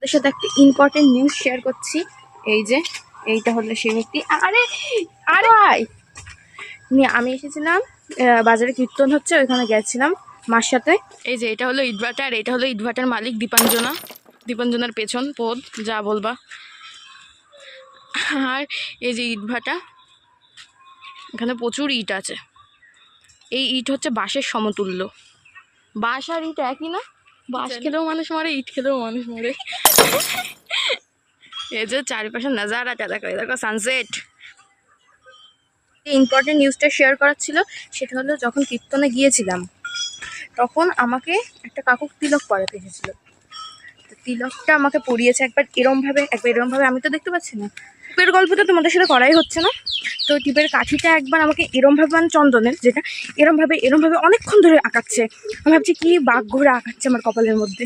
ওর সাথে একটা important news share করছি। এই যে এইটা হলো সেই ব্যক্তি। আরে আরে আমি এসেছিলাম বাজারে, কীর্তন হচ্ছে, ওইখানে গেছিলাম মার সাথে। এই যে এটা হলো ইটভাটা, আর এটা হলো ইটভাটার মালিক দীপাঞ্জনা। দীপাঞ্জনার পেছন পদ, যা বলবা। আর এই যে ইটভাটা, এখানে প্রচুর ইট আছে। এই ইট হচ্ছে বাঁশের সমতুল্য। বাঁশ আর ইট একই না? বাঁশ খেলেও মানুষ মরে, ইট খেলেও মানুষ মরে। এই যে চারিপাশে নাজারাটা দেখো, দেখো সানসেট। ইম্পর্টেন্ট নিউজটা শেয়ার করার ছিল, সেটা হলো যখন কীর্তনে গিয়েছিলাম তখন আমাকে একটা কাকু তিলক পরাতে এসেছিল। তো তিলকটা আমাকে পরিয়েছে একবার এরমভাবে, একবার এরমভাবে, আমি তো দেখতে পাচ্ছি না। টিপের গল্পটা তোমাদের সাথে করাই হচ্ছে না। তো টিপের কাঠিটা একবার আমাকে এরমভাবে, মানে চন্দনের যেটা, এরমভাবে অনেকক্ষণ ধরে আঁকাচ্ছে। আমি ভাবছি কি বাঘ ঘোরে আঁকাচ্ছে আমার কপালের মধ্যে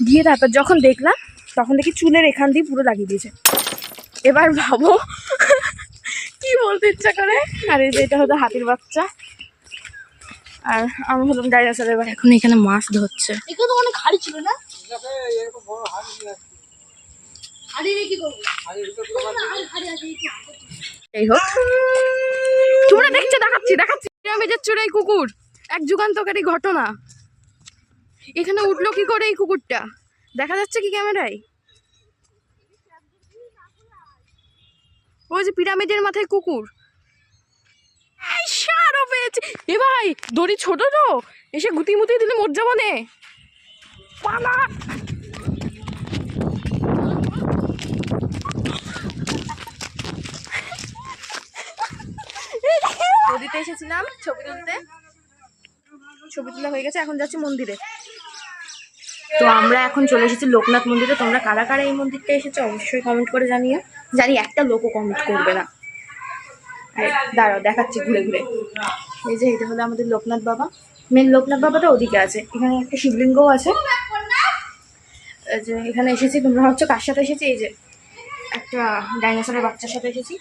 দিয়ে। তারপর যখন দেখলাম তখন দেখি চুলের এখান দিয়ে পুরো লাগিয়ে দিয়েছে। এবার ভাবো কি বলতে ইচ্ছা করে। আর এই যে এটা হলো হাতির বাচ্চা, আর আমি হলাম ডাইনোসর। এবার এখন এখানে মাছ ধরছে। এগুলো তো অনেক হাড়ি ছিল না? যাই হোক, তোমরা দেখছো, দেখাচ্ছি পিরামিডের চূড়ায় কুকুর, এক যুগান্তকারী ঘটনা। এখানে উঠলো কি করে এই কুকুরটা? দেখা যাচ্ছে কি ক্যামেরায়? ওই যে পিরামিডের মাথায় কুকুর। এ ভাই দড়ি ছোট তো, এসে গুতি মুতি দিলে মর যাবো নে, পালা। নদীতে এসেছিলাম ছবি তোলা হয়ে গেছে, এখন যাচ্ছি মন্দিরে। তো আমরা এখন চলে এসেছি লোকনাথ মন্দিরে। তোমরা কারা কারা এই মন্দিরটা এসেছো অবশ্যই কমেন্ট করে জানিও। জানি একটা লোকও কমেন্ট করবে না। দাঁড়াও দেখাচ্ছি ঘুরে ঘুরে। এই যে এটা হলো আমাদের লোকনাথ বাবা। মেন লোকনাথ বাবাটা ওদিকে আছে, এখানে একটা শিবলিঙ্গও আছে। এই যে এখানে এসেছি, তোমরা হচ্ছে কার সাথে এসেছি? এই যে একটা ডাইনোসরের বাচ্চার সাথে এসেছি।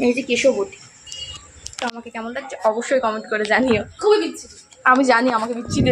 এই যে কেশবতী। তো আমাকে কেমন লাগছে অবশ্যই কমেন্ট করে জানিও। খুবই বিচ্ছিরি, আমি জানি আমাকে বিচ্ছিরি